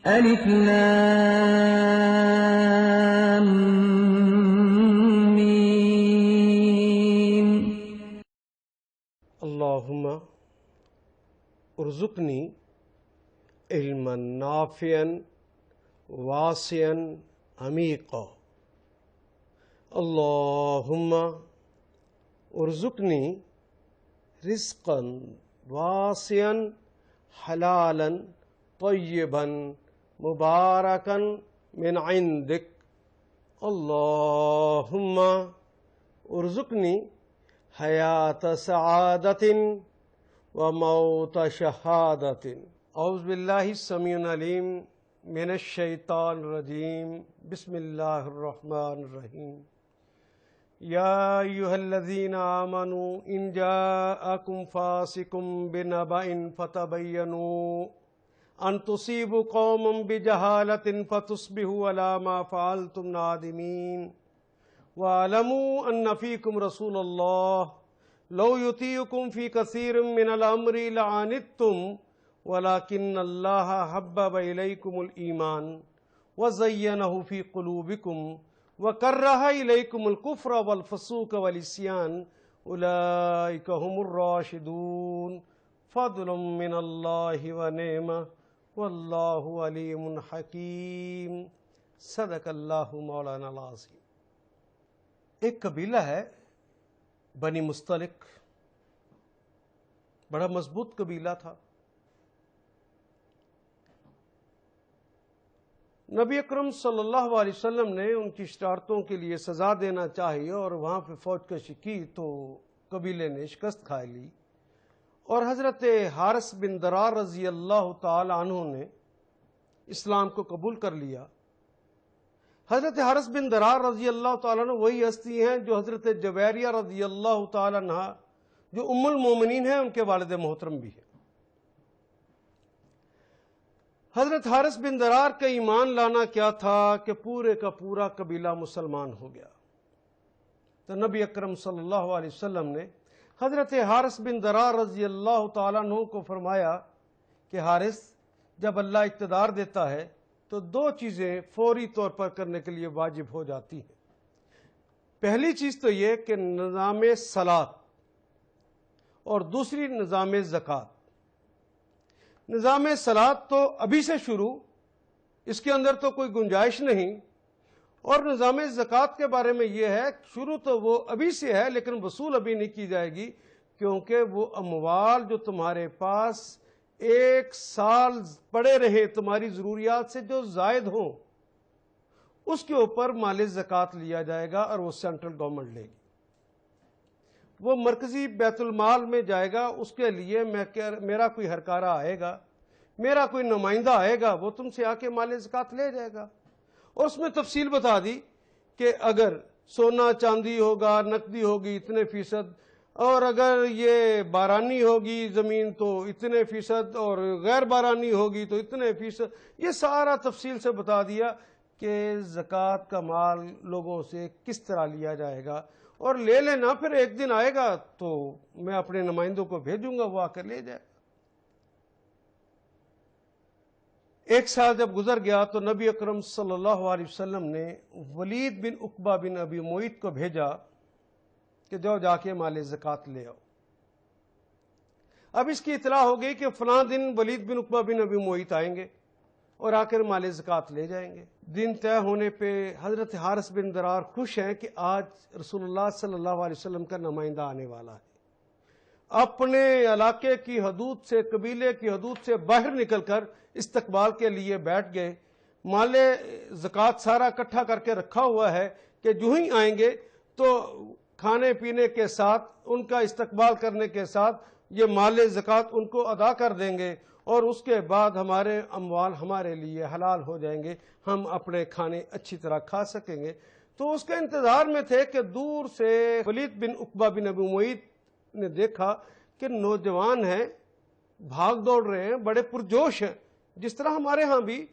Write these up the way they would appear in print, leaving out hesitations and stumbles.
الف لام میم. اللہم ارزقنی علما نافعا واسعا عمیقا. اللہم ارزقنی رزقا واسعا حلالا طیبا مبارکا من عندک. اللہم ارزقنی حیات سعادت وموت شہادت. اعوذ باللہ السمیع العلیم من الشیطان الرجیم. بسم اللہ الرحمن الرحیم. یا ایہا الذین آمنوا ان جاءکم فاسق بنبأ فتبینوا ان تصیبوا قوما بجہالۃ فتصبحوا علی ما فعلتم نادمین. وَاعْلَمُوا أَنَّ فِيكُمْ رَسُولَ اللَّهِ لَوْ يُطِيعُكُمْ فِي كَثِيرٍ مِّنَ الْأَمْرِ لَعَنِتُّمْ وَلَكِنَّ اللَّهَ حَبَّبَ إِلَيْكُمُ الْإِيمَانَ وَزَيَّنَهُ فِي قُلُوبِكُمْ وَكَرَّهَ إِلَيْكُمُ الْكُفْرَ وَالْفُسُوقَ وَالْعِصْيَانَ أُولَٰئِكَ هُمُ الرَّاشِدُونَ. فضل من اللہ ونعمہ واللہ علیم حکیم. صدق اللہ مولانا العظیم. ایک قبیلہ ہے بنی مستلق، بڑا مضبوط قبیلہ تھا. نبی اکرم صلی اللہ علیہ وسلم نے ان کی شرارتوں کے لیے سزا دینا چاہی اور وہاں پہ فوج کشی کی تو قبیلے نے شکست کھا لی اور حضرت حارث بن درار رضی اللہ تعالی عنہ نے اسلام کو قبول کر لیا. حضرت حارث بن درار رضی اللہ تعالیٰ عنہ وہی ہستی ہیں جو حضرت جویریہ رضی اللہ تعالیٰ عنہ جو ام المومنین ہیں ان کے والد محترم بھی ہیں. حضرت حارث بن درار کا ایمان لانا کیا تھا کہ پورے کا پورا قبیلہ مسلمان ہو گیا. تو نبی اکرم صلی اللہ علیہ وسلم نے حضرت حارث بن درار رضی اللہ تعالیٰ عنہ کو فرمایا کہ حارث، جب اللہ اقتدار دیتا ہے تو دو چیزیں فوری طور پر کرنے کے لیے واجب ہو جاتی ہیں. پہلی چیز تو یہ کہ نظام صلاۃ اور دوسری نظام زکوٰۃ. نظام صلاۃ تو ابھی سے شروع، اس کے اندر تو کوئی گنجائش نہیں، اور نظام زکوٰۃ کے بارے میں یہ ہے شروع تو وہ ابھی سے ہے لیکن وصول ابھی نہیں کی جائے گی، کیونکہ وہ اموال جو تمہارے پاس ایک سال پڑے رہے تمہاری ضروریات سے جو زائد ہوں اس کے اوپر مال زکوٰۃ لیا جائے گا اور وہ سینٹرل گورنمنٹ لے گی. وہ مرکزی بیت المال میں جائے گا. اس کے لیے میرا کوئی ہرکارہ آئے گا، میرا کوئی نمائندہ آئے گا، وہ تم سے آ کے مال زکوٰۃ لے جائے گا. اور اس میں تفصیل بتا دی کہ اگر سونا چاندی ہوگا، نقدی ہوگی اتنے فیصد، اور اگر یہ بارانی ہوگی زمین تو اتنے فیصد، اور غیر بارانی ہوگی تو اتنے فیصد. یہ سارا تفصیل سے بتا دیا کہ زکوٰۃ کا مال لوگوں سے کس طرح لیا جائے گا. اور لے لینا، پھر ایک دن آئے گا تو میں اپنے نمائندوں کو بھیجوں گا، وہ آ کر لے جائے. ایک سال جب گزر گیا تو نبی اکرم صلی اللہ علیہ وسلم نے ولید بن عقبہ بن ابی معیط کو بھیجا کہ جا کے مال زکوٰۃ لے آؤ. اب اس کی اطلاع ہو گئی کہ فلاں دن ولید بن عقبہ بن ابی معیط آئیں گے اور آ کر مال زکوٰۃ لے جائیں گے. دن طے ہونے پہ حضرت حارث بن درار خوش ہیں کہ آج رسول اللہ صلی اللہ علیہ وسلم کا نمائندہ آنے والا ہے. اپنے علاقے کی حدود سے، قبیلے کی حدود سے باہر نکل کر استقبال کے لیے بیٹھ گئے. مال زکوٰۃ سارا اکٹھا کر کے رکھا ہوا ہے کہ جو ہی آئیں گے تو کھانے پینے کے ساتھ، ان کا استقبال کرنے کے ساتھ یہ مال زکوٰۃ ان کو ادا کر دیں گے، اور اس کے بعد ہمارے اموال ہمارے لیے حلال ہو جائیں گے، ہم اپنے کھانے اچھی طرح کھا سکیں گے. تو اس کے انتظار میں تھے کہ دور سے ولید بن عقبہ بن ابی معیط نے دیکھا کہ نوجوان ہیں، بھاگ دوڑ رہے ہیں، بڑے پرجوش ہیں. جس طرح ہمارے ہاں بھی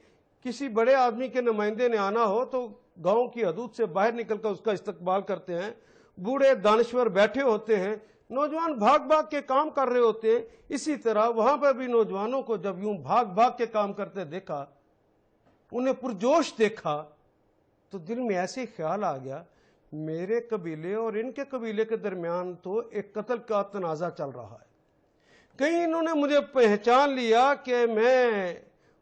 کسی بڑے آدمی کے نمائندے نے آنا ہو تو گاؤں کی حدود سے باہر نکل کر اس کا استقبال کرتے ہیں. بوڑھے دانشور بیٹھے ہوتے ہیں، نوجوان بھاگ بھاگ کے کام کر رہے ہوتے ہیں. اسی طرح وہاں پر بھی نوجوانوں کو جب یوں بھاگ بھاگ کے کام کرتے دیکھا انہیں پرجوش دیکھا تو دل میں ایسے خیال آ گیا میرے قبیلے اور ان کے قبیلے کے درمیان تو ایک قتل کا تنازع چل رہا ہے، کہیں انہوں نے مجھے پہچان لیا کہ میں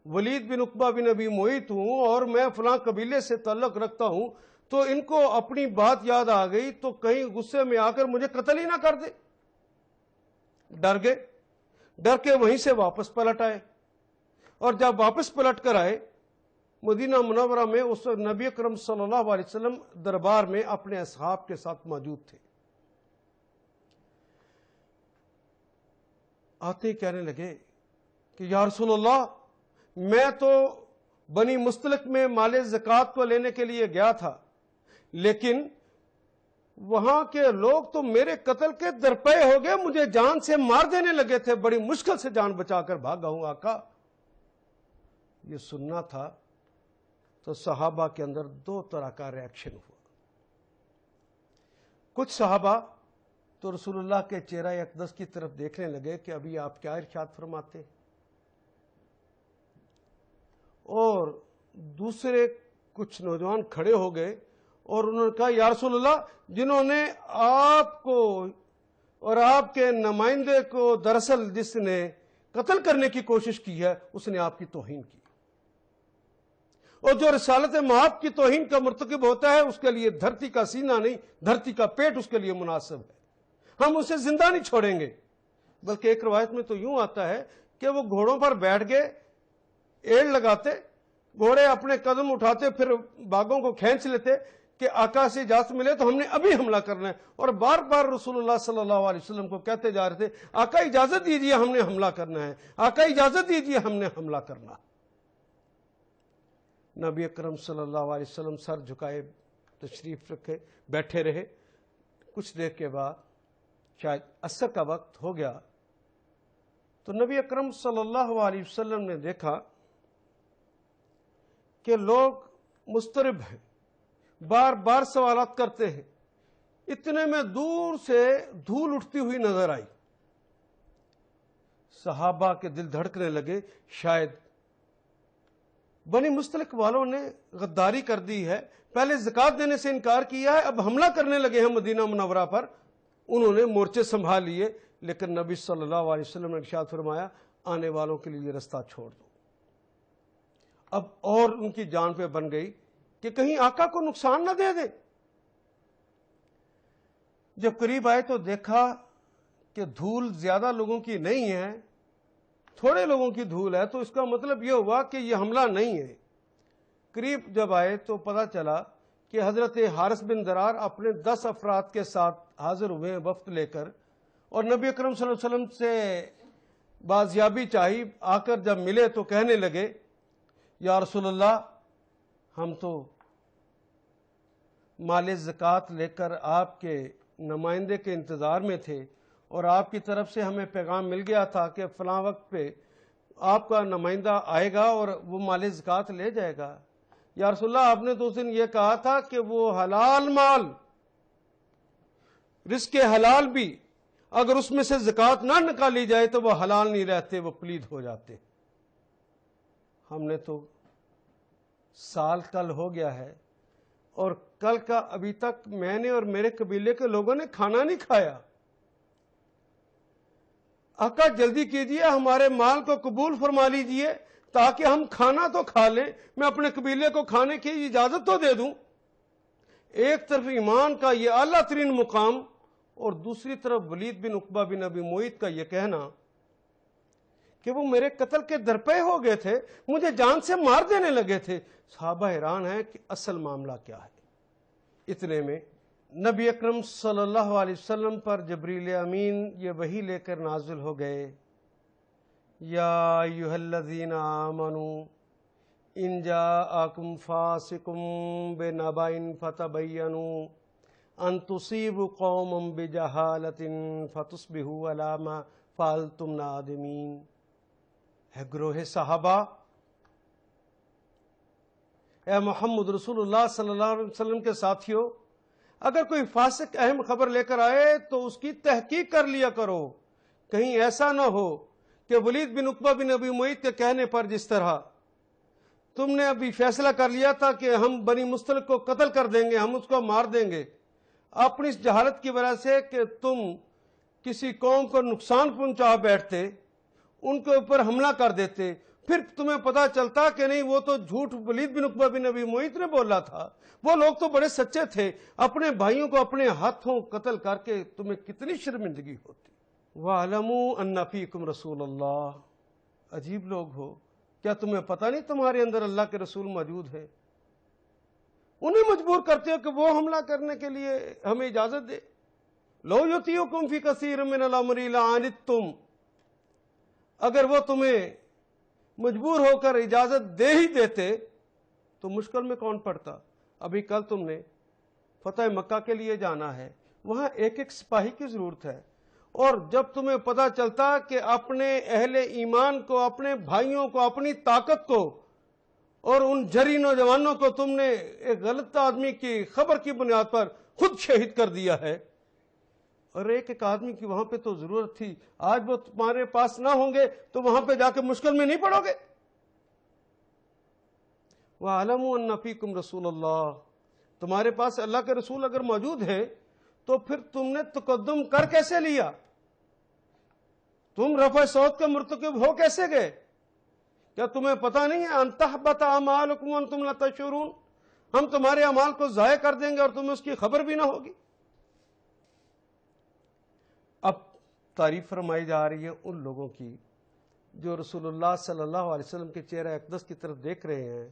ولید بن عقبہ بن ابی معیط ہوں اور میں فلاں قبیلے سے تعلق رکھتا ہوں، تو ان کو اپنی بات یاد آ گئی تو کہیں غصے میں آ کر مجھے قتل ہی نہ کر دے۔ ڈر گئے، ڈر کے وہیں سے واپس پلٹ آئے، اور جب واپس پلٹ کر آئے مدینہ منورہ میں اس وقت نبی اکرم صلی اللہ علیہ وسلم دربار میں اپنے اصحاب کے ساتھ موجود تھے۔ آتے ہی کہنے لگے کہ یا رسول اللہ، میں تو بنی مستلق میں مال زکوٰۃ کو لینے کے لیے گیا تھا، لیکن وہاں کے لوگ تو میرے قتل کے درپے ہو گئے، مجھے جان سے مار دینے لگے تھے، بڑی مشکل سے جان بچا کر بھاگا ہوں آقا۔ یہ سننا تھا تو صحابہ کے اندر دو طرح کا ریاکشن ہوا۔ کچھ صحابہ تو رسول اللہ کے چہرہ اقدس کی طرف دیکھنے لگے کہ ابھی آپ کیا ارشاد فرماتے، اور دوسرے کچھ نوجوان کھڑے ہو گئے اور انہوں نے کہا یا رسول اللہ، جنہوں نے آپ کو اور آپ کے نمائندے کو دراصل جس نے قتل کرنے کی کوشش کی ہے اس نے آپ کی توہین کی، اور جو رسالت مآب کی توہین کا مرتکب ہوتا ہے اس کے لیے دھرتی کا سینہ نہیں، دھرتی کا پیٹ اس کے لیے مناسب ہے، ہم اسے زندہ نہیں چھوڑیں گے۔ بلکہ ایک روایت میں تو یوں آتا ہے کہ وہ گھوڑوں پر بیٹھ گئے، ایڑ لگاتے، گھوڑے اپنے قدم اٹھاتے، پھر باغوں کو کھینچ لیتے کہ آقا سے اجازت ملے تو ہم نے ابھی حملہ کرنا ہے، اور بار بار رسول اللہ صلی اللہ علیہ وسلم کو کہتے جا رہے تھے آقا اجازت دیجیے ہم نے حملہ کرنا ہے، آقا اجازت دیجیے ہم نے حملہ کرنا۔ نبی اکرم صلی اللہ علیہ وسلم سر جھکائے تشریف رکھے بیٹھے رہے۔ کچھ دیر کے بعد شاید عصر کا وقت ہو گیا تو نبی اکرم صلی اللہ علیہ وسلم نے دیکھا کہ لوگ مضطرب ہیں، بار بار سوالات کرتے ہیں، اتنے میں دور سے دھول اٹھتی ہوئی نظر آئی۔ صحابہ کے دل دھڑکنے لگے، شاید بنی مستلق والوں نے غداری کر دی ہے، پہلے زکوٰۃ دینے سے انکار کیا ہے، اب حملہ کرنے لگے ہیں مدینہ منورہ پر۔ انہوں نے مورچے سنبھال لیے، لیکن نبی صلی اللہ علیہ وسلم نے ارشاد فرمایا آنے والوں کے لیے رستہ چھوڑ دو۔ اب اور ان کی جان پہ بن گئی کہ کہیں آقا کو نقصان نہ دے دے۔ جب قریب آئے تو دیکھا کہ دھول زیادہ لوگوں کی نہیں ہے، تھوڑے لوگوں کی دھول ہے، تو اس کا مطلب یہ ہوا کہ یہ حملہ نہیں ہے۔ قریب جب آئے تو پتہ چلا کہ حضرت حارث بن درار اپنے 10 افراد کے ساتھ حاضر ہوئے ہیں وفد لے کر، اور نبی اکرم صلی اللہ علیہ وسلم سے بازیابی چاہی۔ آ کر جب ملے تو کہنے لگے یا رسول اللہ، ہم تو مال زکوٰۃ لے کر آپ کے نمائندے کے انتظار میں تھے، اور آپ کی طرف سے ہمیں پیغام مل گیا تھا کہ فلاں وقت پہ آپ کا نمائندہ آئے گا اور وہ مال زکوٰۃ لے جائے گا۔ یا رسول اللہ، آپ نے تو اس دن یہ کہا تھا کہ وہ حلال مال، رزق حلال بھی اگر اس میں سے زکوٰۃ نہ نکالی جائے تو وہ حلال نہیں رہتے، وہ پلید ہو جاتے۔ ہم نے تو سال کل ہو گیا ہے اور کل کا ابھی تک میں نے اور میرے قبیلے کے لوگوں نے کھانا نہیں کھایا۔ آقا جلدی کیجئے، ہمارے مال کو قبول فرما لیجئے تاکہ ہم کھانا تو کھا لیں، میں اپنے قبیلے کو کھانے کی اجازت تو دے دوں۔ ایک طرف ایمان کا یہ اعلیٰ ترین مقام، اور دوسری طرف ولید بن عقبہ بن ابی معیط کا یہ کہنا کہ وہ میرے قتل کے درپے ہو گئے تھے، مجھے جان سے مار دینے لگے تھے۔ صحابہ حیران ہیں کہ اصل معاملہ کیا ہے۔ اتنے میں نبی اکرم صلی اللہ علیہ وسلم پر جبریل امین یہ وحی لے کر نازل ہو گئے، یا ایھا الذین آمنوا ان جاءکم فاسق بنبأ فتبینوا ان تصیبوا قوما بجہالۃ فتصبحوا علی ما فعلتم نادمین۔ اے گروہ صحابہ، اے محمد رسول اللہ صلی اللہ علیہ وسلم کے ساتھیوں، اگر کوئی فاسق اہم خبر لے کر آئے تو اس کی تحقیق کر لیا کرو، کہیں ایسا نہ ہو کہ ولید بن عقبہ بن ابی معیط کے کہنے پر جس طرح تم نے ابھی فیصلہ کر لیا تھا کہ ہم بنی مستلق کو قتل کر دیں گے، ہم اس کو مار دیں گے، اپنی اس جہالت کی وجہ سے کہ تم کسی قوم کو نقصان پہنچا بیٹھتے، ان کے اوپر حملہ کر دیتے، پھر تمہیں پتا چلتا کہ نہیں وہ تو جھوٹ ولید بن عقبہ بن ابی معیط نے بولا تھا، وہ لوگ تو بڑے سچے تھے، اپنے بھائیوں کو اپنے ہاتھوں قتل کر کے تمہیں کتنی شرمندگی ہوتی۔ وَاعْلَمُوا أَنَّ فِيكُمْ رَسُولَ اللَّهِ، عجیب لوگ ہو، کیا تمہیں پتہ نہیں تمہارے اندر اللہ کے رسول موجود ہے؟ انہیں مجبور کرتے ہو کہ وہ حملہ کرنے کے لیے ہمیں اجازت دے۔ لَوْ يُطِيعُكُمْ فِي كَثِيرٍ مِّنَ الْأَمْرِ لَعَنِتُّمْ، اگر وہ تمہیں مجبور ہو کر اجازت دے ہی دیتے تو مشکل میں کون پڑتا؟ ابھی کل تم نے فتح مکہ کے لیے جانا ہے، وہاں ایک ایک سپاہی کی ضرورت ہے، اور جب تمہیں پتہ چلتا کہ اپنے اہل ایمان کو، اپنے بھائیوں کو، اپنی طاقت کو اور ان جری نوجوانوں کو تم نے ایک غلط آدمی کی خبر کی بنیاد پر خود شہید کر دیا ہے، اور ایک ایک آدمی کی وہاں پہ تو ضرورت تھی، آج وہ تمہارے پاس نہ ہوں گے تو وہاں پہ جا کے مشکل میں نہیں پڑو گے۔ وَاعْلَمُوا أَنَّ فِيكُمْ رَسُولَ اللَّهِ، تمہارے پاس اللہ کے رسول اگر موجود ہیں تو پھر تم نے تقدم کر کیسے لیا؟ تم رفع صوت کے مرتکب ہو کیسے گئے؟ کیا تمہیں پتہ نہیں ہے ان تحبط اعمالکم وانتم لا تشعرون، ہم تمہارے اعمال کو ضائع کر دیں گے اور تمہیں اس کی خبر بھی نہ ہوگی۔ اب تعریف فرمائی جا رہی ہے ان لوگوں کی جو رسول اللہ صلی اللہ علیہ وسلم کے چہرہ اقدس کی طرف دیکھ رہے ہیں،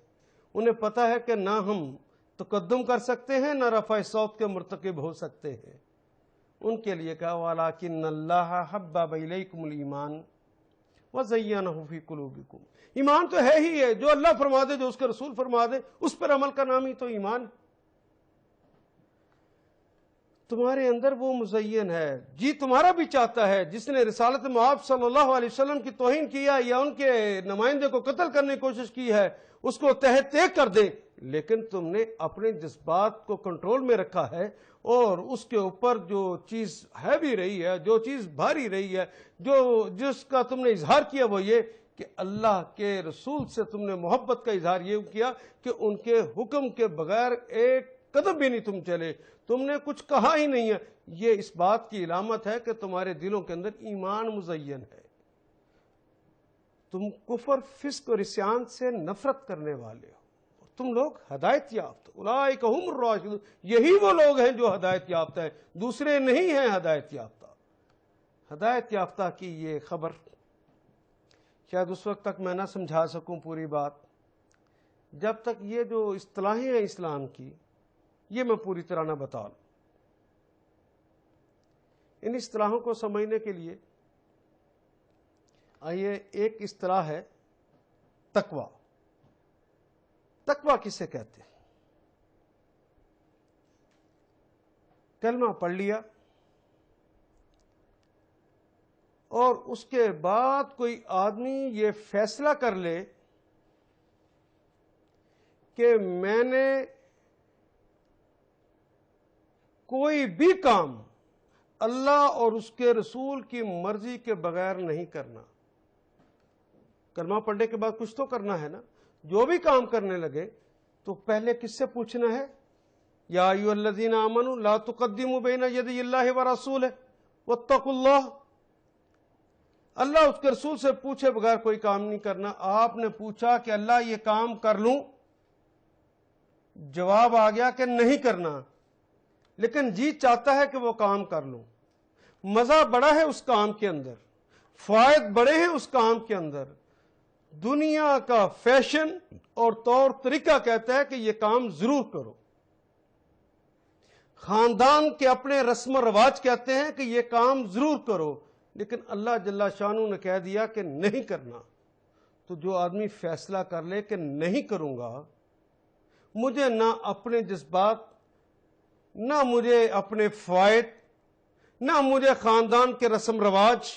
انہیں پتہ ہے کہ نہ ہم تقدم کر سکتے ہیں نہ رفع صوت کے مرتکب ہو سکتے ہیں۔ ان کے لیے کہا وَلَٰكِنَّ اللَّهَ حَبَّبَ إِلَيْكُمُ الْإِيمَانَ وَزَيَّنَهُ فِي قُلُوبِكُمْ، ایمان تو ہے ہی ہے، جو اللہ فرما دے، جو اس کے رسول فرما دے، اس پر عمل کا نام ہی تو ایمان ہے۔ تمہارے اندر وہ مزین ہے، جی تمہارا بھی چاہتا ہے، جس نے رسالت مآب صلی اللہ علیہ وسلم کی توہین کیا یا ان کے نمائندے کو قتل کرنے کی کوشش کی ہے، اس کو تہہ تیگ کر دے، لیکن تم نے اپنے جذبات کو کنٹرول میں رکھا ہے، اور اس کے اوپر جو چیز ہے بھی رہی ہے، جو چیز بھاری رہی ہے، جس کا تم نے اظہار کیا وہ یہ کہ اللہ کے رسول سے تم نے محبت کا اظہار یہ کیا کہ ان کے حکم کے بغیر ایک قدم بھی نہیں تم چلے، تم نے کچھ کہا ہی نہیں ہے۔ یہ اس بات کی علامت ہے کہ تمہارے دلوں کے اندر ایمان مزین ہے، تم کفر، فسق اور عصیان سے نفرت کرنے والے ہو، تم لوگ ہدایت یافتہ، اولئک ھم الراشدون، یہی وہ لوگ ہیں جو ہدایت یافتہ ہیں، دوسرے نہیں ہیں ہدایت یافتہ۔ ہدایت یافتہ کی یہ خبر شاید اس وقت تک میں نہ سمجھا سکوں پوری بات، جب تک یہ جو اصطلاحیں ہیں اسلام کی یہ میں پوری طرح نہ بتا لوں۔ ان اصطلاحوں کو سمجھنے کے لیے آئیے، ایک اصطلاح ہے تقویٰ۔ تقویٰ کسے کہتے ہیں؟ کلمہ پڑھ لیا اور اس کے بعد کوئی آدمی یہ فیصلہ کر لے کہ میں نے کوئی بھی کام اللہ اور اس کے رسول کی مرضی کے بغیر نہیں کرنا۔ کلمہ پڑھنے کے بعد کچھ تو کرنا ہے نا، جو بھی کام کرنے لگے تو پہلے کس سے پوچھنا ہے؟ یا ایھا الذین آمنوا لا تقدموا بین یدی اللہ ورسولہ واتقوا اللہ، اللہ اس کے رسول سے پوچھے بغیر کوئی کام نہیں کرنا۔ آپ نے پوچھا کہ اللہ یہ کام کر لوں، جواب آ گیا کہ نہیں کرنا، لیکن جی چاہتا ہے کہ وہ کام کر لوں، مزہ بڑا ہے اس کام کے اندر، فوائد بڑے ہیں اس کام کے اندر، دنیا کا فیشن اور طور طریقہ کہتا ہے کہ یہ کام ضرور کرو، خاندان کے اپنے رسم و رواج کہتے ہیں کہ یہ کام ضرور کرو، لیکن اللہ جل شانہ نے کہہ دیا کہ نہیں کرنا۔ تو جو آدمی فیصلہ کر لے کہ نہیں کروں گا، مجھے نہ اپنے جذبات، نہ مجھے اپنے فوائد، نہ مجھے خاندان کے رسم رواج،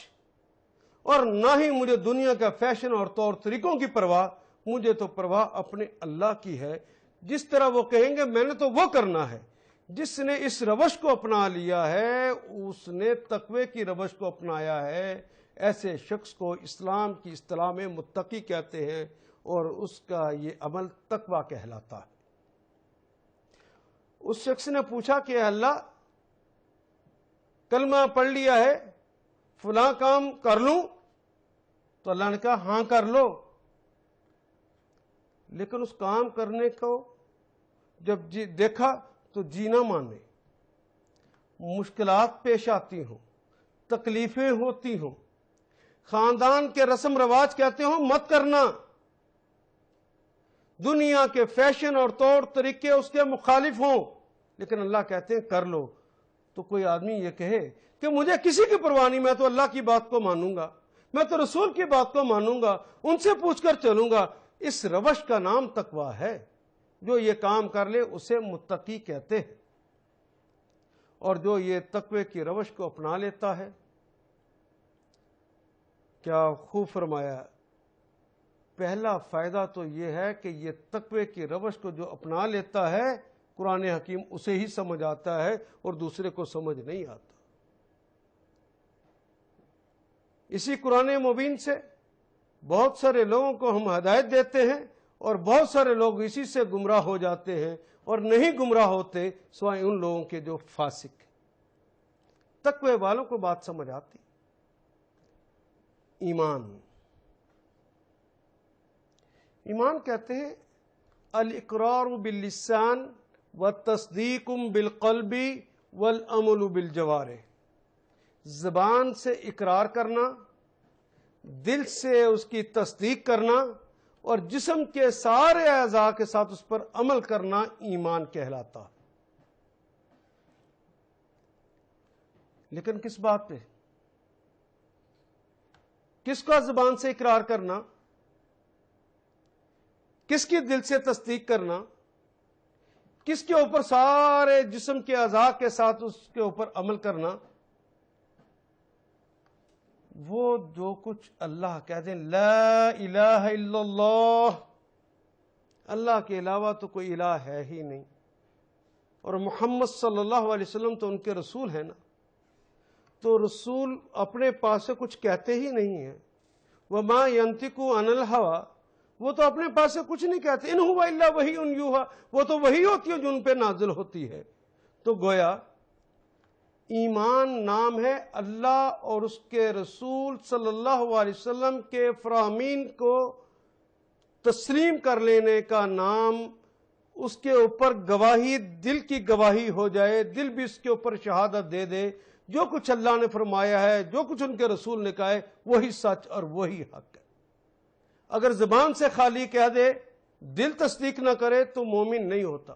اور نہ ہی مجھے دنیا کا فیشن اور طور طریقوں کی پرواہ، مجھے تو پرواہ اپنے اللہ کی ہے۔ جس طرح وہ کہیں گے میں نے تو وہ کرنا ہے۔ جس نے اس روش کو اپنا لیا ہے اس نے تقوی کی روش کو اپنایا ہے۔ ایسے شخص کو اسلام کی اصطلاح میں متقی کہتے ہیں، اور اس کا یہ عمل تقویٰ کہلاتا ہے۔ اس شخص نے پوچھا کہ اللہ کلمہ پڑھ لیا ہے، فلاں کام کر لوں؟ تو اللہ نے کہا ہاں کر لو، لیکن اس کام کرنے کو جب دیکھا تو جی نہ مانے، مشکلات پیش آتی ہوں، تکلیفیں ہوتی ہوں، خاندان کے رسم رواج کہتے ہوں مت کرنا، دنیا کے فیشن اور طور طریقے اس کے مخالف ہوں، لیکن اللہ کہتے ہیں کر لو۔ تو کوئی آدمی یہ کہے کہ مجھے کسی کی پرواہ نہیں، میں تو اللہ کی بات کو مانوں گا، میں تو رسول کی بات کو مانوں گا، ان سے پوچھ کر چلوں گا، اس روش کا نام تقویٰ ہے۔ جو یہ کام کر لے اسے متقی کہتے ہیں، اور جو یہ تقوی کی روش کو اپنا لیتا ہے، کیا خوب فرمایا، پہلا فائدہ تو یہ ہے کہ یہ تقوی کی روش کو جو اپنا لیتا ہے، قرآن حکیم اسے ہی سمجھ آتا ہے اور دوسرے کو سمجھ نہیں آتا۔ اسی قرآن مبین سے بہت سارے لوگوں کو ہم ہدایت دیتے ہیں، اور بہت سارے لوگ اسی سے گمراہ ہو جاتے ہیں، اور نہیں گمراہ ہوتے سوائے ان لوگوں کے جو فاسق ہیں۔ تقوی والوں کو بات سمجھ آتی۔ ایمان کہتے ہیں الاقرار باللسان والتصدیق بالقلب والعمل بالجوارح، زبان سے اقرار کرنا، دل سے اس کی تصدیق کرنا، اور جسم کے سارے اعضاء کے ساتھ اس پر عمل کرنا ایمان کہلاتا ہے۔ لیکن کس بات پہ؟ کس کا زبان سے اقرار کرنا، کس کی دل سے تصدیق کرنا، کس کے اوپر سارے جسم کے اعضاء کے ساتھ اس کے اوپر عمل کرنا؟ وہ جو کچھ اللہ کہتے ہیں لا الہ الا اللہ، اللہ کے علاوہ تو کوئی الہ ہے ہی نہیں، اور محمد صلی اللہ علیہ وسلم تو ان کے رسول ہیں نا، تو رسول اپنے پاس سے کچھ کہتے ہی نہیں ہیں۔ وما ينطق عن الهوى، وہ تو اپنے پاس سے کچھ نہیں کہتے، ان هو الا وحی یوحی، وہ تو وحی ہوتی ہے جو ان پہ نازل ہوتی ہے۔ تو گویا ایمان نام ہے اللہ اور اس کے رسول صلی اللہ علیہ وسلم کے فرامین کو تسلیم کر لینے کا نام، اس کے اوپر گواہی، دل کی گواہی ہو جائے، دل بھی اس کے اوپر شہادت دے دے، جو کچھ اللہ نے فرمایا ہے، جو کچھ ان کے رسول نے کہا ہے، وہی سچ اور وہی حق ہے۔ اگر زبان سے خالی کہہ دے، دل تصدیق نہ کرے تو مومن نہیں ہوتا۔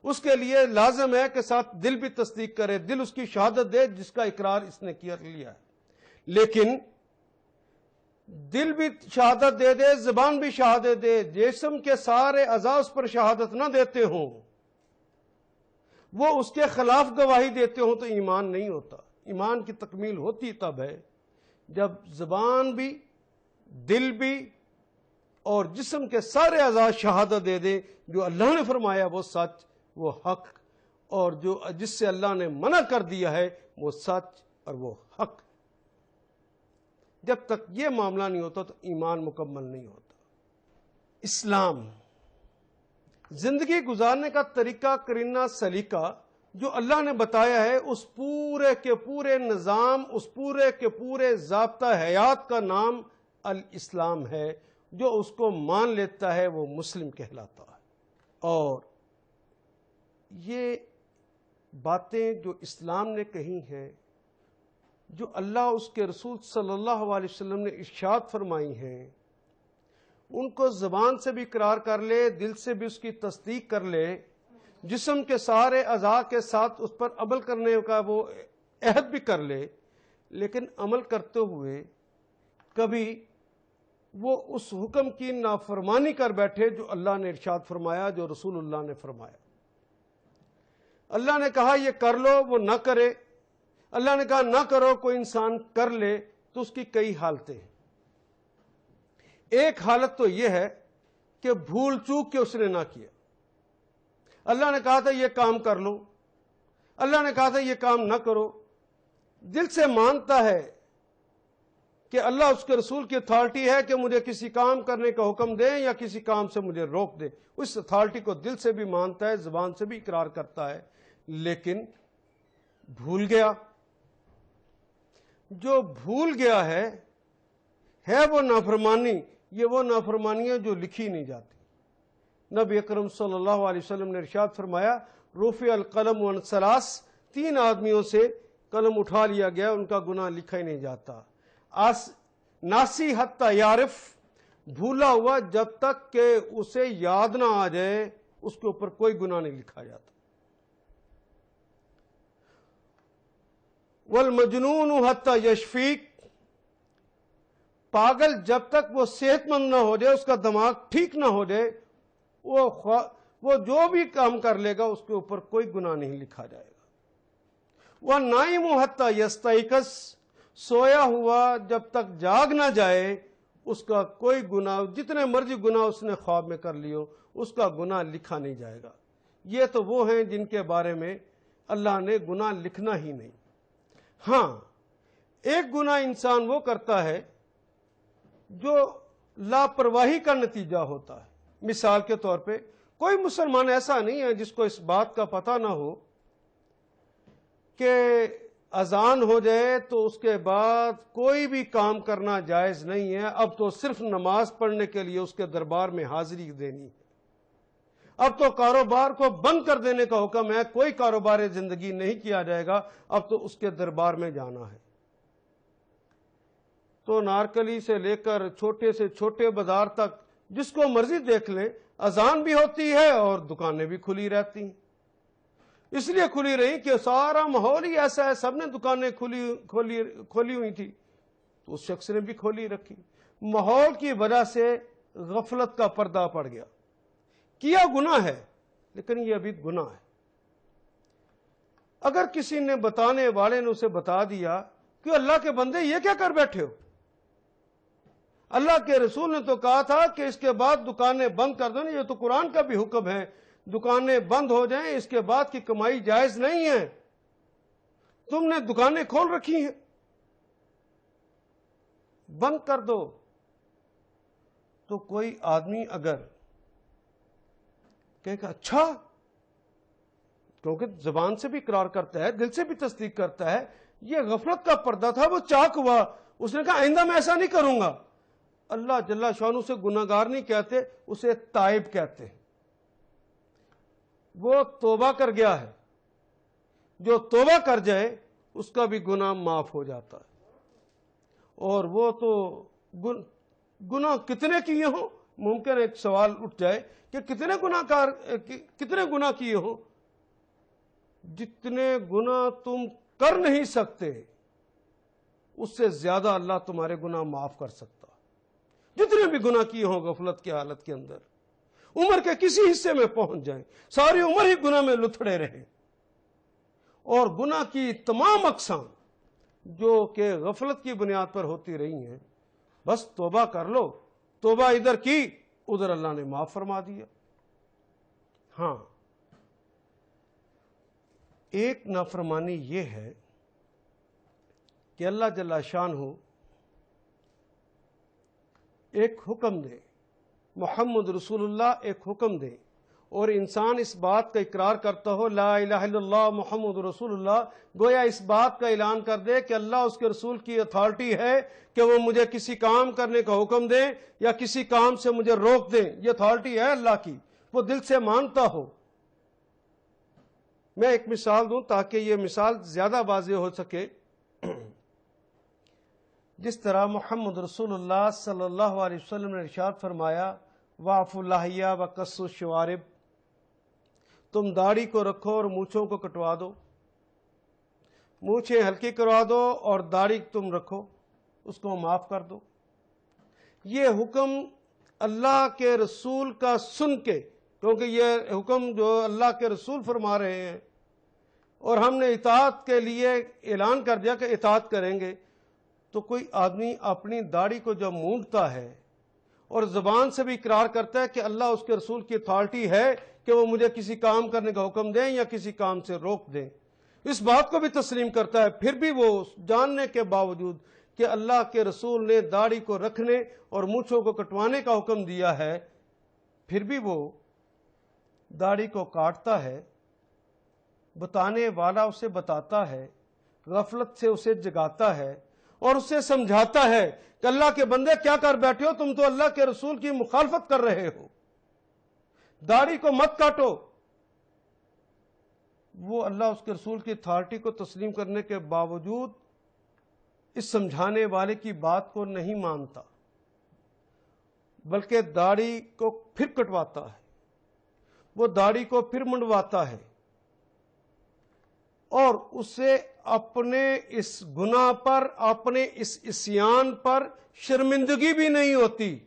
اس کے لیے لازم ہے کہ ساتھ دل بھی تصدیق کرے، دل اس کی شہادت دے جس کا اقرار اس نے کیا لیا ہے۔ لیکن دل بھی شہادت دے دے، زبان بھی شہادت دے، جسم کے سارے اعضاء اس پر شہادت نہ دیتے ہوں، وہ اس کے خلاف گواہی دیتے ہوں، تو ایمان نہیں ہوتا۔ ایمان کی تکمیل ہوتی تب ہے جب زبان بھی، دل بھی اور جسم کے سارے اعضاء شہادت دے دے جو اللہ نے فرمایا وہ سچ، وہ حق، اور جو جس سے اللہ نے منع کر دیا ہے وہ سچ اور وہ حق۔ جب تک یہ معاملہ نہیں ہوتا تو ایمان مکمل نہیں ہوتا۔ اسلام زندگی گزارنے کا طریقہ کرینہ سلیقہ جو اللہ نے بتایا ہے، اس پورے کے پورے نظام، اس پورے کے پورے ضابطہ حیات کا نام الاسلام ہے۔ جو اس کو مان لیتا ہے وہ مسلم کہلاتا ہے۔ اور یہ باتیں جو اسلام نے کہی ہیں، جو اللہ اس کے رسول صلی اللہ علیہ وسلم نے ارشاد فرمائی ہیں، ان کو زبان سے بھی اقرار کر لے، دل سے بھی اس کی تصدیق کر لے، جسم کے سارے اعضاء کے ساتھ اس پر عمل کرنے کا وہ عہد بھی کر لے، لیکن عمل کرتے ہوئے کبھی وہ اس حکم کی نافرمانی کر بیٹھے جو اللہ نے ارشاد فرمایا، جو رسول اللہ نے فرمایا۔ اللہ نے کہا یہ کر لو، وہ نہ کرے، اللہ نے کہا نہ کرو، کوئی انسان کر لے، تو اس کی کئی حالتیں ہیں۔ ایک حالت تو یہ ہے کہ بھول چوک کے اس نے نہ کیا۔ اللہ نے کہا تھا یہ کام کر لو، اللہ نے کہا تھا یہ کام نہ کرو، دل سے مانتا ہے کہ اللہ اس کے رسول کی اتھارٹی ہے کہ مجھے کسی کام کرنے کا حکم دیں یا کسی کام سے مجھے روک دیں، اس اتھارٹی کو دل سے بھی مانتا ہے، زبان سے بھی اقرار کرتا ہے، لیکن بھول گیا۔ جو بھول گیا ہے وہ نافرمانی، یہ وہ نافرمانی ہے جو لکھی نہیں جاتی۔ نبی اکرم صلی اللہ علیہ وسلم نے ارشاد فرمایا، رفع القلم عن ثلاث، 3 آدمیوں سے قلم اٹھا لیا گیا، ان کا گناہ لکھا ہی نہیں جاتا۔ ناسی حتی یعرف، بھولا ہوا جب تک کہ اسے یاد نہ آ جائے اس کے اوپر کوئی گناہ نہیں لکھا جاتا۔ والمجنون حتی یشفیق، پاگل جب تک وہ صحت مند نہ ہو جائے، اس کا دماغ ٹھیک نہ ہو جائے، وہ جو بھی کام کر لے گا اس کے اوپر کوئی گناہ نہیں لکھا جائے گا۔ والنائم حتی یستیقظ، سویا ہوا جب تک جاگ نہ جائے اس کا کوئی گناہ، جتنے مرضی گناہ اس نے خواب میں کر لیو، اس کا گناہ لکھا نہیں جائے گا۔ یہ تو وہ ہیں جن کے بارے میں اللہ نے گناہ لکھنا ہی نہیں۔ ہاں، ایک گناہ انسان وہ کرتا ہے جو لاپرواہی کا نتیجہ ہوتا ہے۔ مثال کے طور پہ کوئی مسلمان ایسا نہیں ہے جس کو اس بات کا پتہ نہ ہو کہ اذان ہو جائے تو اس کے بعد کوئی بھی کام کرنا جائز نہیں ہے، اب تو صرف نماز پڑھنے کے لیے اس کے دربار میں حاضری دینی ہے، اب تو کاروبار کو بند کر دینے کا حکم ہے، کوئی کاروبار زندگی نہیں کیا جائے گا، اب تو اس کے دربار میں جانا ہے۔ تو نارکلی سے لے کر چھوٹے سے چھوٹے بازار تک جس کو مرضی دیکھ لیں، اذان بھی ہوتی ہے اور دکانیں بھی کھلی رہتی ہیں۔ اس لیے کھلی رہی کہ سارا ماحول ہی ایسا ہے، سب نے دکانیں کھولی ہوئی تھی تو اس شخص نے بھی کھولی رکھی۔ ماحول کی وجہ سے غفلت کا پردہ پڑ گیا، کیا گناہ ہے لیکن یہ ابھی گناہ ہے۔ اگر کسی نے بتانے والے نے اسے بتا دیا کہ اللہ کے بندے یہ کیا کر بیٹھے ہو، اللہ کے رسول نے تو کہا تھا کہ اس کے بعد دکانیں بند کر دو، یہ تو قرآن کا بھی حکم ہے، دکانیں بند ہو جائیں، اس کے بعد کی کمائی جائز نہیں ہے، تم نے دکانیں کھول رکھی ہیں، بند کر دو۔ تو کوئی آدمی اگر کہے کہ اچھا، کیونکہ زبان سے بھی اقرار کرتا ہے، دل سے بھی تصدیق کرتا ہے، یہ غفلت کا پردہ تھا، وہ چاک ہوا، اس نے کہا آئندہ میں ایسا نہیں کروں گا۔ اللہ جل شانہ سے گناہگار نہیں کہتے، اسے تائب کہتے ہیں۔ وہ توبہ کر گیا ہے، جو توبہ کر جائے اس کا بھی گناہ معاف ہو جاتا ہے۔ اور وہ تو گناہ کتنے کیے ہوں، ممکن ایک سوال اٹھ جائے کہ کتنے گناہ کیے ہوں، جتنے گناہ تم کر نہیں سکتے اس سے زیادہ اللہ تمہارے گناہ معاف کر سکتا۔ جتنے بھی گناہ کیے ہوں غفلت کی حالت کے اندر، عمر کے کسی حصے میں پہنچ جائیں، ساری عمر ہی گناہ میں لتھڑے رہیں، اور گناہ کی تمام اقسام جو کہ غفلت کی بنیاد پر ہوتی رہی ہیں، بس توبہ کر لو، توبہ ادھر کی ادھر اللہ نے معاف فرما دیا۔ ہاں، ایک نافرمانی یہ ہے کہ اللہ جل شانہ ایک حکم دے، محمد رسول اللہ ایک حکم دے، اور انسان اس بات کا اقرار کرتا ہو لا الہ الا اللہ محمد رسول اللہ، گویا اس بات کا اعلان کر دے کہ اللہ اس کے رسول کی اتھارٹی ہے کہ وہ مجھے کسی کام کرنے کا حکم دیں یا کسی کام سے مجھے روک دیں، یہ اتھارٹی ہے اللہ کی، وہ دل سے مانتا ہو۔ میں ایک مثال دوں تاکہ یہ مثال زیادہ واضح ہو سکے۔ جس طرح محمد رسول اللہ صلی اللہ علیہ وسلم نے ارشاد فرمایا وَاعْفُوا اللَّحْيَ وَقَصُّوا الشَّوَارِبَ، تم داڑھی کو رکھو اور مونچھوں کو کٹوا دو، مونچھیں ہلکی کروا دو اور داڑھی تم رکھو، اس کو معاف کر دو۔ یہ حکم اللہ کے رسول کا سن کے، کیونکہ یہ حکم جو اللہ کے رسول فرما رہے ہیں اور ہم نے اطاعت کے لیے اعلان کر دیا کہ اطاعت کریں گے، تو کوئی آدمی اپنی داڑھی کو جب مونڈتا ہے اور زبان سے بھی اقرار کرتا ہے کہ اللہ اس کے رسول کی اتھارٹی ہے کہ وہ مجھے کسی کام کرنے کا حکم دیں یا کسی کام سے روک دیں، اس بات کو بھی تسلیم کرتا ہے، پھر بھی وہ جاننے کے باوجود کہ اللہ کے رسول نے داڑھی کو رکھنے اور مونچھوں کو کٹوانے کا حکم دیا ہے، پھر بھی وہ داڑھی کو کاٹتا ہے، بتانے والا اسے بتاتا ہے، غفلت سے اسے جگاتا ہے اور اسے سمجھاتا ہے کہ اللہ کے بندے کیا کر بیٹھے ہو، تم تو اللہ کے رسول کی مخالفت کر رہے ہو، داڑھی کو مت کاٹو۔ وہ اللہ اس کے رسول کی اتھارٹی کو تسلیم کرنے کے باوجود اس سمجھانے والے کی بات کو نہیں مانتا، بلکہ داڑھی کو پھر کٹواتا ہے، وہ داڑھی کو پھر منڈواتا ہے، اور اسے اپنے اس گناہ پر، اپنے اس عصیان پر شرمندگی بھی نہیں ہوتی۔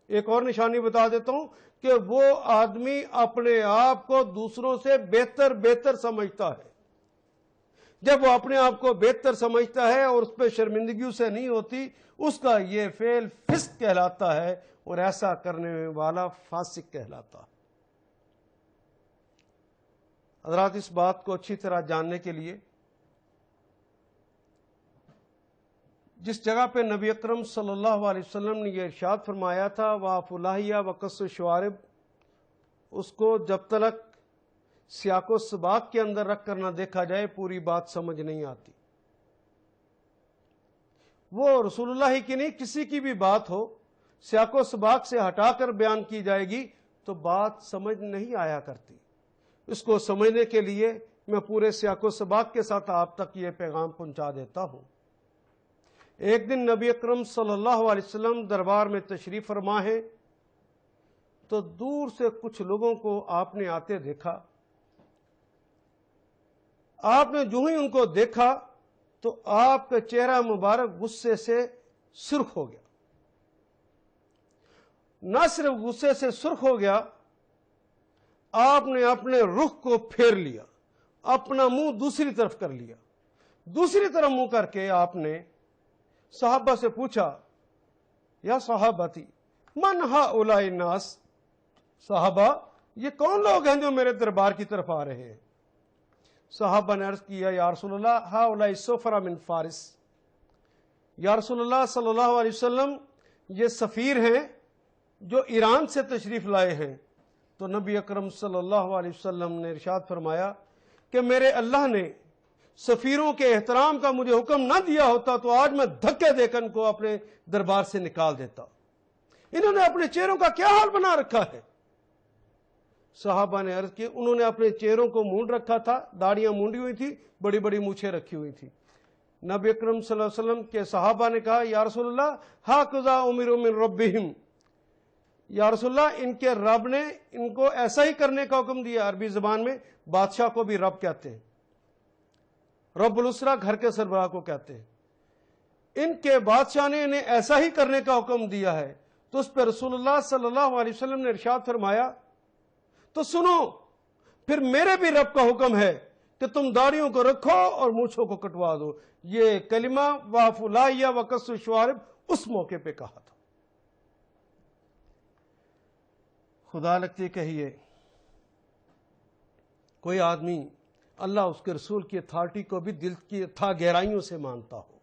ایک اور نشانی بتا دیتا ہوں کہ وہ آدمی اپنے آپ کو دوسروں سے بہتر سمجھتا ہے۔ جب وہ اپنے آپ کو بہتر سمجھتا ہے اور اس پہ شرمندگی اسے نہیں ہوتی، اس کا یہ فعل فسق کہلاتا ہے، اور ایسا کرنے والا فاسق کہلاتا ہے۔ حضرات، اس بات کو اچھی طرح جاننے کے لیے جس جگہ پہ نبی اکرم صلی اللہ علیہ وسلم نے یہ ارشاد فرمایا تھا وَعْفُ اللَّحِيَ وَقَصُّ الشَّوَارِبِ، اس کو جب تک سیاق و سباق کے اندر رکھ کر نہ دیکھا جائے پوری بات سمجھ نہیں آتی۔ وہ رسول اللہ کی نہیں، کسی کی بھی بات ہو، سیاق و سباق سے ہٹا کر بیان کی جائے گی تو بات سمجھ نہیں آیا کرتی۔ اس کو سمجھنے کے لیے میں پورے سیاق و سباق کے ساتھ آپ تک یہ پیغام پہنچا دیتا ہوں۔ ایک دن نبی اکرم صلی اللہ علیہ وسلم دربار میں تشریف فرما ہے، تو دور سے کچھ لوگوں کو آپ نے آتے دیکھا۔ آپ نے جو ہی ان کو دیکھا تو آپ کا چہرہ مبارک غصے سے سرخ ہو گیا۔ نہ صرف غصے سے سرخ ہو گیا، آپ نے اپنے رخ کو پھیر لیا، اپنا منہ دوسری طرف کر لیا، دوسری طرف منہ کر کے آپ نے صحابہ سے پوچھا یا صحابتی من ہؤلاء الناس، صحابہ یہ کون لوگ ہیں جو میرے دربار کی طرف آ رہے ہیں؟ صحابہ نے عرض کیا یا رسول اللہ ہؤلاء السفراء من فارس، یا رسول اللہ صلی اللہ علیہ وسلم یہ سفیر ہیں جو ایران سے تشریف لائے ہیں۔ تو نبی اکرم صلی اللہ علیہ وسلم نے ارشاد فرمایا کہ میرے اللہ نے سفیروں کے احترام کا مجھے حکم نہ دیا ہوتا تو آج میں دھکے دے کر ان کو اپنے دربار سے نکال دیتا۔ انہوں نے اپنے چہروں کا کیا حال بنا رکھا ہے؟ صحابہ نے عرض کی انہوں نے اپنے چہروں کو مونڈ رکھا تھا، داڑیاں مونڈی ہوئی تھی، بڑی بڑی مونچھیں رکھی ہوئی تھی۔ نبی اکرم صلی اللہ علیہ وسلم کے صحابہ نے کہا یا رسول اللہ ہاکذا امروا من ربہم، یا رسول اللہ ان کے رب نے ان کو ایسا ہی کرنے کا حکم دیا۔ عربی زبان میں بادشاہ کو بھی رب کہتے ہیں، رب الاسرہ گھر کے سربراہ کو کہتے ہیں۔ ان کے بادشاہ نے انہیں ایسا ہی کرنے کا حکم دیا ہے۔ تو اس پہ رسول اللہ صلی اللہ علیہ وسلم نے ارشاد فرمایا تو سنو، پھر میرے بھی رب کا حکم ہے کہ تم داڑھیوں کو رکھو اور مونچھوں کو کٹوا دو۔ یہ کلمہ وَعْفُ اللَّحِيَ وَقَصُّ الشَّوَارِبِ اس موقع پہ کہا تھا۔ خدا لگتی کہیے کوئی آدمی اللہ اس کے رسول کی اتھارٹی کو بھی دل کی تھا گہرائیوں سے مانتا ہو،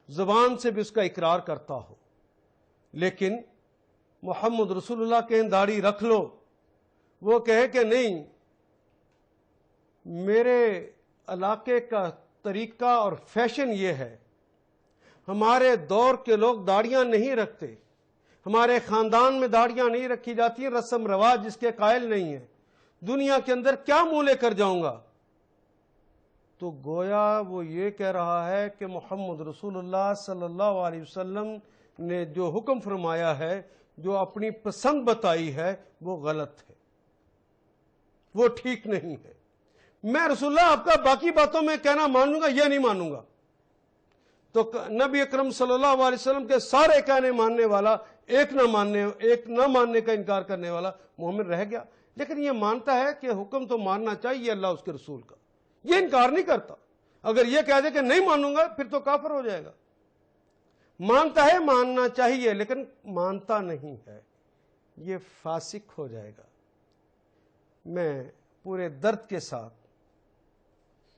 زبان سے بھی اس کا اقرار کرتا ہو، لیکن محمد رسول اللہ کہیں داڑھی رکھ لو، وہ کہے کہ نہیں میرے علاقے کا طریقہ اور فیشن یہ ہے، ہمارے دور کے لوگ داڑیاں نہیں رکھتے، ہمارے خاندان میں داڑیاں نہیں رکھی جاتی، رسم رواج جس کے قائل نہیں ہیں، دنیا کے اندر کیا منہ لے کر جاؤں گا؟ تو گویا وہ یہ کہہ رہا ہے کہ محمد رسول اللہ صلی اللہ علیہ وسلم نے جو حکم فرمایا ہے، جو اپنی پسند بتائی ہے، وہ غلط ہے، وہ ٹھیک نہیں ہے۔ میں رسول اللہ آپ کا باقی باتوں میں کہنا مانوں گا، یہ نہیں مانوں گا۔ تو نبی اکرم صلی اللہ علیہ وسلم کے سارے کہنے ماننے والا ایک نہ ماننے کا انکار کرنے والا مومن رہ گیا، لیکن یہ مانتا ہے کہ حکم تو ماننا چاہیے اللہ اس کے رسول کا، یہ انکار نہیں کرتا۔ اگر یہ کہہ دے کہ نہیں مانوں گا پھر تو کافر ہو جائے گا۔ مانتا ہے ماننا چاہیے لیکن مانتا نہیں ہے، یہ فاسق ہو جائے گا۔ میں پورے درد کے ساتھ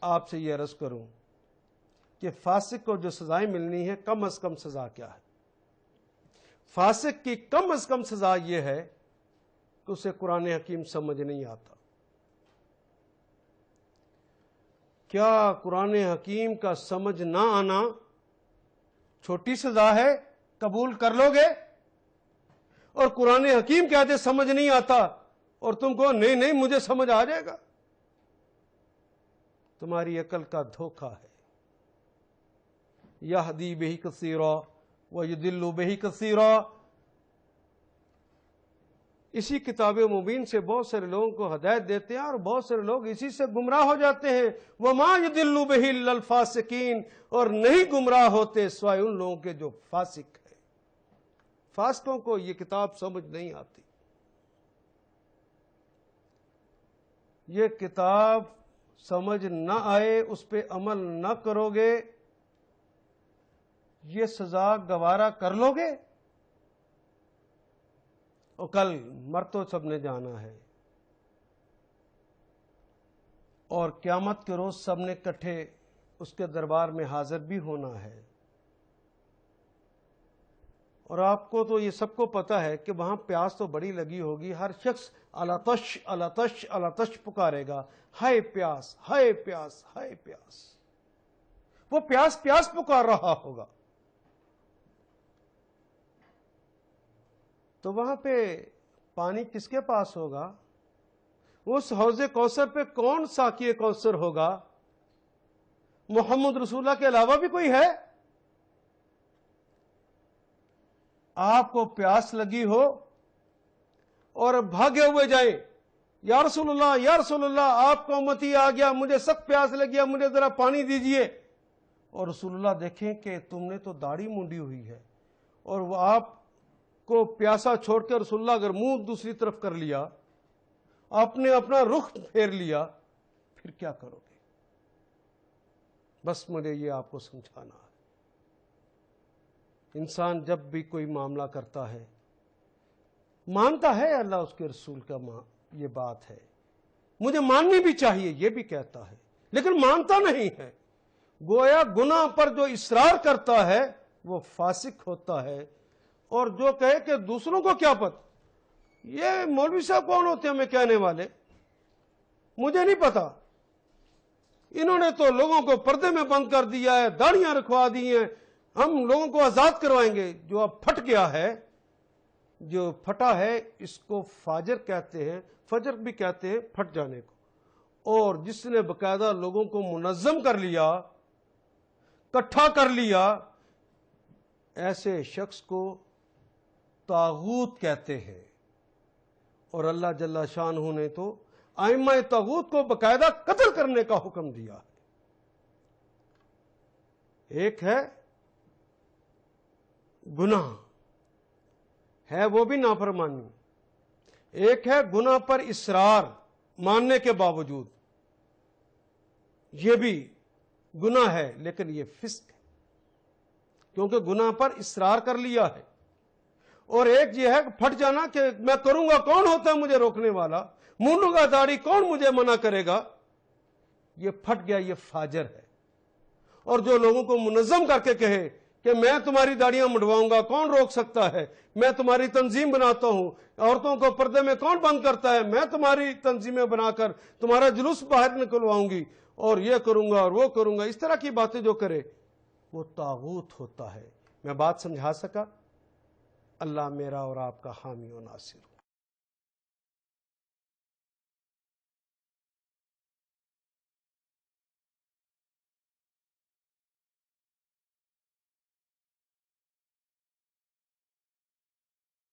آپ سے یہ عرض کروں کہ فاسق کو جو سزائیں ملنی ہے کم از کم سزا کیا ہے۔ فاسق کی کم از کم سزا یہ ہے کہ اسے قرآن حکیم سمجھ نہیں آتا۔ کیا قرآن حکیم کا سمجھ نہ آنا چھوٹی سزا ہے؟ قبول کر لو گے؟ اور قرآن حکیم کہتے سمجھ نہیں آتا اور تم کو نہیں نہیں مجھے سمجھ آ جائے گا، تمہاری عقل کا دھوکہ ہے۔ یہدی بہ کثیرا ویضل بہ کثیرا، اسی کتاب مبین سے بہت سارے لوگوں کو ہدایت دیتے ہیں اور بہت سارے لوگ اسی سے گمراہ ہو جاتے ہیں۔ وما یضل بہ الا الفاسقین، اور نہیں گمراہ ہوتے سوائے ان لوگوں کے جو فاسق ہیں۔ فاسقوں کو یہ کتاب سمجھ نہیں آتی۔ یہ کتاب سمجھ نہ آئے، اس پہ عمل نہ کرو گے، یہ سزا گوارا کر لو گے؟ اور کل مر تو سب نے جانا ہے، اور قیامت کے روز سب نے اکٹھے اس کے دربار میں حاضر بھی ہونا ہے۔ اور آپ کو تو یہ سب کو پتا ہے کہ وہاں پیاس تو بڑی لگی ہوگی، ہر شخص الاتش الاتش الاتش پکارے گا، ہائے پیاس ہائے پیاس ہائے پیاس، وہ پیاس پیاس پکار رہا ہوگا۔ تو وہاں پہ پانی کس کے پاس ہوگا؟ اس حوض کوثر پہ کون ساقی کوثر ہوگا؟ محمد رسول اللہ کے علاوہ بھی کوئی ہے؟ آپ کو پیاس لگی ہو اور بھاگے ہوئے جائیں، یا رسول اللہ یا رسول اللہ آپ کا امتی آ گیا، مجھے سخت پیاس لگی ہے، مجھے ذرا پانی دیجئے، اور رسول اللہ دیکھیں کہ تم نے تو داڑھی مونڈی ہوئی ہے، اور وہ آپ کو پیاسا چھوڑ کے رسول اللہ اگر منہ دوسری طرف کر لیا، آپ نے اپنا رخ پھیر لیا، پھر کیا کرو گے؟ بس مجھے یہ آپ کو سمجھانا ہے۔ انسان جب بھی کوئی معاملہ کرتا ہے، مانتا ہے اللہ اس کے رسول کا یہ بات ہے، مجھے ماننی بھی چاہیے، یہ بھی کہتا ہے، لیکن مانتا نہیں ہے۔ گویا گناہ پر جو اصرار کرتا ہے وہ فاسق ہوتا ہے، اور جو کہے کہ دوسروں کو کیا پتہ، یہ مولوی صاحب کون ہوتے ہیں ہمیں کہنے والے، مجھے نہیں پتا، انہوں نے تو لوگوں کو پردے میں بند کر دیا ہے، داڑیاں رکھوا دی ہیں، ہم لوگوں کو آزاد کروائیں گے۔ جو اب پھٹ گیا ہے، جو پھٹا ہے، اس کو فاجر کہتے ہیں، فجر بھی کہتے ہیں پھٹ جانے کو۔ اور جس نے باقاعدہ لوگوں کو منظم کر لیا، اکٹھا کر لیا، ایسے شخص کو طاغوت کہتے ہیں۔ اور اللہ جل شانہ نے تو ائمہ طاغوت کو باقاعدہ قتل کرنے کا حکم دیا ہے۔ ایک ہے گناہ ہے، وہ بھی نافرمانی، ایک ہے گناہ پر اصرار ماننے کے باوجود، یہ بھی گناہ ہے لیکن یہ فسق ہے، کیونکہ گناہ پر اصرار کر لیا ہے۔ اور ایک یہ ہے کہ پھٹ جانا کہ میں کروں گا، کون ہوتا ہے مجھے روکنے والا، مونڈوں گا داڑھی، کون مجھے منع کرے گا، یہ پھٹ گیا، یہ فاجر ہے۔ اور جو لوگوں کو منظم کر کے کہے کہ میں تمہاری داڑیاں منڈواؤں گا، کون روک سکتا ہے، میں تمہاری تنظیم بناتا ہوں، عورتوں کو پردے میں کون بند کرتا ہے، میں تمہاری تنظیمیں بنا کر تمہارا جلوس باہر نکلواؤں گی، اور یہ کروں گا اور وہ کروں گا، اس طرح کی باتیں جو کرے وہ طاغوت ہوتا ہے۔ میں بات سمجھا سکا؟ اللہ میرا اور آپ کا حامی و ناصر ہو۔